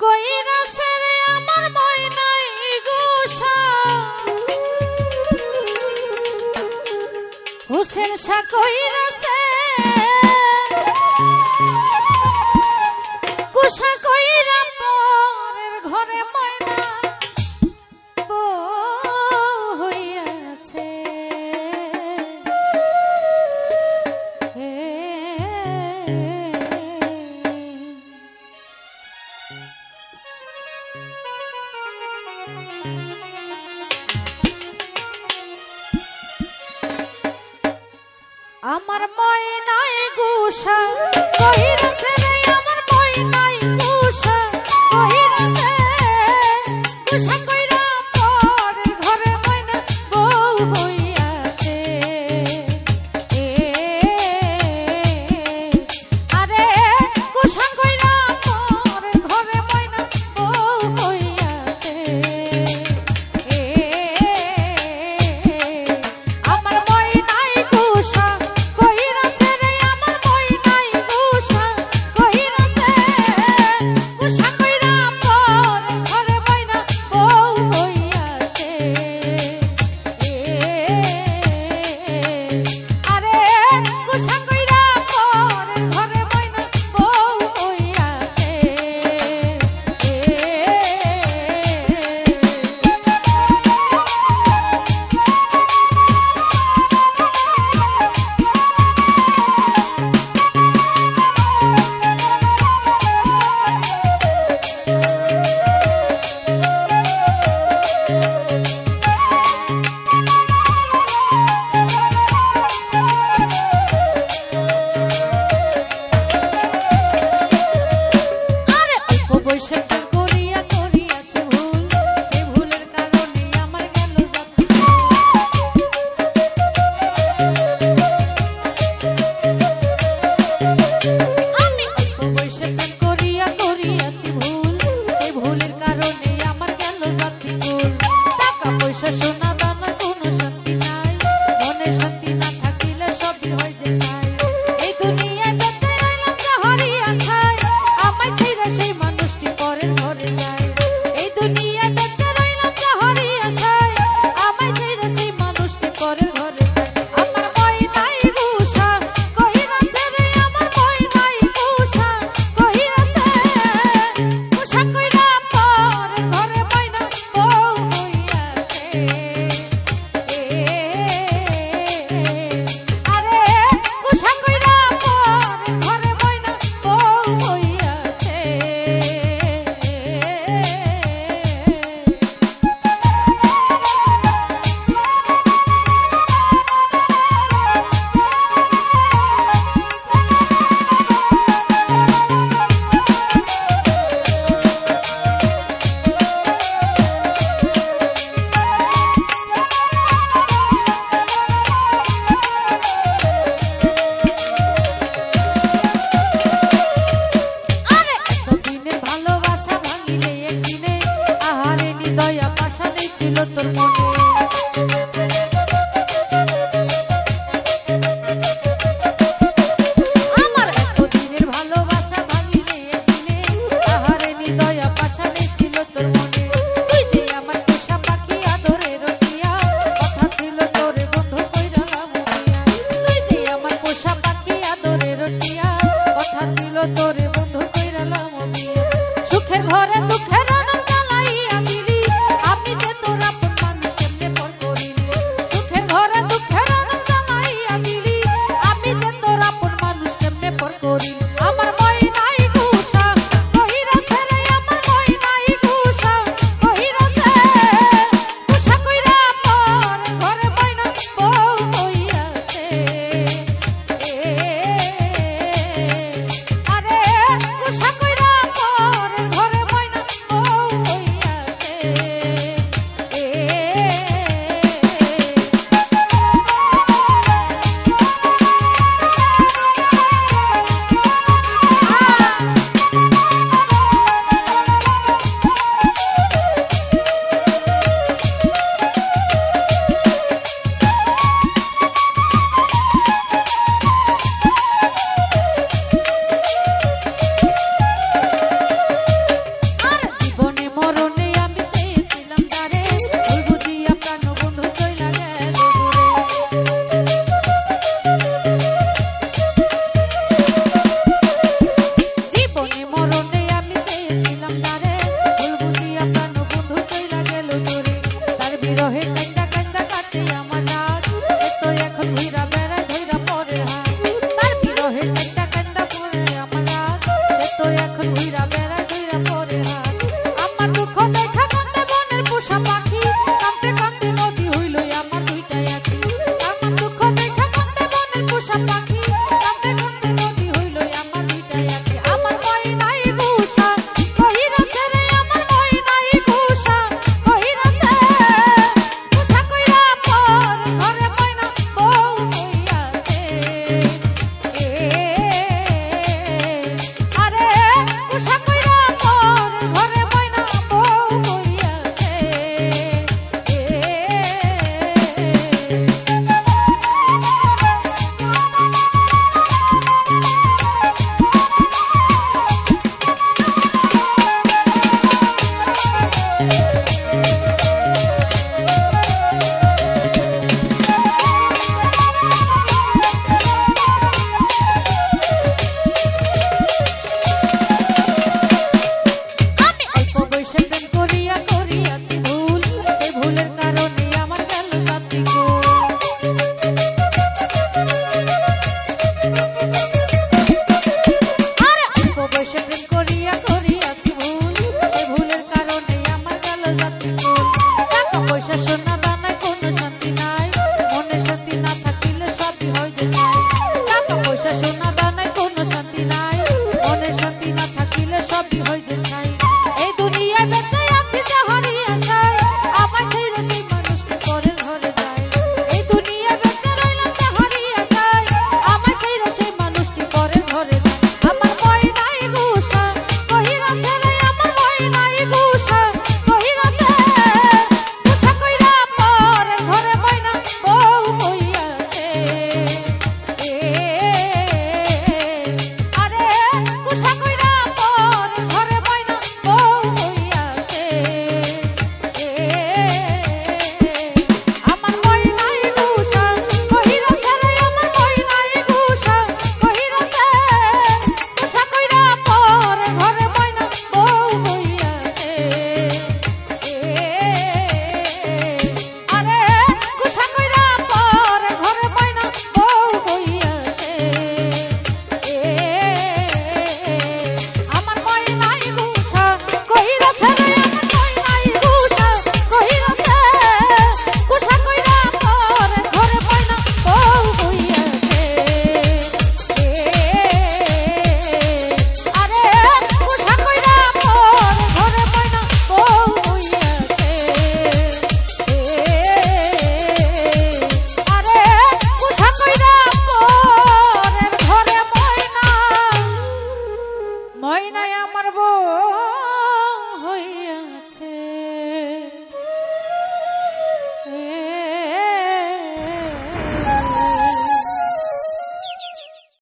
কইরাছে রে আমার ময়নাই গুসা হোসেন শাহ কইরাছে গুসা কইরা পরের ঘরে ময়না বউ হইয়াছে আমার ময়নাই গুসা কইরাছে রে আমার ময়নাই গুসা কইরাছে গুসা কইরা পরের ঘরে ময়না বউ হইয়াছে আরে গুসা কইরা পরের ঘরে ময়না বউ হইয়াছে আমার ময়নাই গুসা সোনা দানা কোনো শান্তি নাই মনে শান্তি না থাকিলে সবই হয় যে চাই এই দুনিয়ায় বেঁচে রইলাম যাহারি আশায় আমায় ছেড়ে সেই মানুষটি পরের ঘরে যায় এই দুনিয়ায় বেঁচে রইলাম যাহারি আশায় আমায় ছেড়ে সেই মানুষটি পরের ঘরে যায় আমার ময়নাই গুসা কইরাছে রে আমার ময়নাই গুসা কইরাছে গুসা কইরা পরের ঘরে ময়না বউ ছিল তোর মনে আমার এতদিনের ভালোবাসা ভাঙিলে একদিনে আহারে নিদয়া পাশানে ছিল তোর মনে তুই যে আমার পোষা পাখি আদরে রটিয়া কথা ছিল তোরে বন্ধু কইরালাম মিয়া তুই যে আমার পোষা পাখি আদরে রটিয়া কথা ছিল তোরে বন্ধু কইরালাম মিয়া সুখের ঘরে দুঃখের আনন্দ জ্বালাইয়া দিলি আমি যে তোর আপন মানুষ কেমনে পর করিলি সুখের ঘরে দুঃখের আনন্দ জ্বালাইয়া দিলি আমি যে তোর আপন মানুষ কেমনে পর করিলি আমার ময়নাই গুসা কইরাছে রে আমার ময়নাই গুসা কইরাছে গুসা কইরা পর ঘরে ময়না বউ হইয়াছে আরে গুসা কইরা পর ঘরে ময়না বউ কাঁদতে কাঁদতে নদী হইল আমার ভিটায় আঁকি আমার ময়নাই গুষা কহিরাছে রে আমার ময়নাই গুষা কহিরাছে গুষা কইরা পর ঘরে ময়না বউ হইয়াছে আরে গুষা কইরা পর ঘরে ময়না বউ হইয়াছে আমি অল্প বয়সে প্রেম করিয়া করিয়াছি ভুল সেই ভুলের কারণে আমার গেল জাতি গো আরে অল্প বয়সে প্রেম করিয়া করিয়াছি ভুল সেই ভুলের কারণে আমার গেল জাতি গো টাকা পয়সা সোনা দানায় কোনো শান্তি নাই মনে শান্তি না থাকিলে সবই হয় যে চাই টাকা পয়সা সোনা দানায় কোনো শান্তি নাই মনে শান্তি না থাকিলে সবই হয় যে চাই এই দুনিয়ায় বেঁচে আছি যাহারই আশায় আমার ছেড়ে সেই মানুষটি পরের ঘরে যায় এই দুনিয়ায় বেঁচে রইলাম যাহারই আশায় আমার ছেড়ে সেই মানুষটি পরের ঘরে যায় আমার ময়নাই গুষা কহিরাছে রে আমার ময়নাই গুষা কহিরাছে গুষা কইরা পরের ঘরে ময়না বউ হইয়াছে আরে গুষা কইরা পরের ঘরে ময়না বউ হইয়াছে আমার ময়নাই গুষা কহিরাছে রে আমার ময়নাই গুষা কহিরাছে গুষা কইরা পরের ঘরে ময়না বউ হইয়াছে আরে গুষা কইরা পরের ঘরে ময়না বউ হইয়াছে আমার ময়নাই গুষা কহিরাছে রে আমার ময়নাই গুষা কহিরাছে গুষা কইরা পরের ঘরে ময়না বউ হইয়াছে আরে গুষা কইরা পরের ঘরে ময়না বউ হইয়াছে আরে গুষা কইরা পরের ঘরে ময়নাই আমার বউ হইয়াছে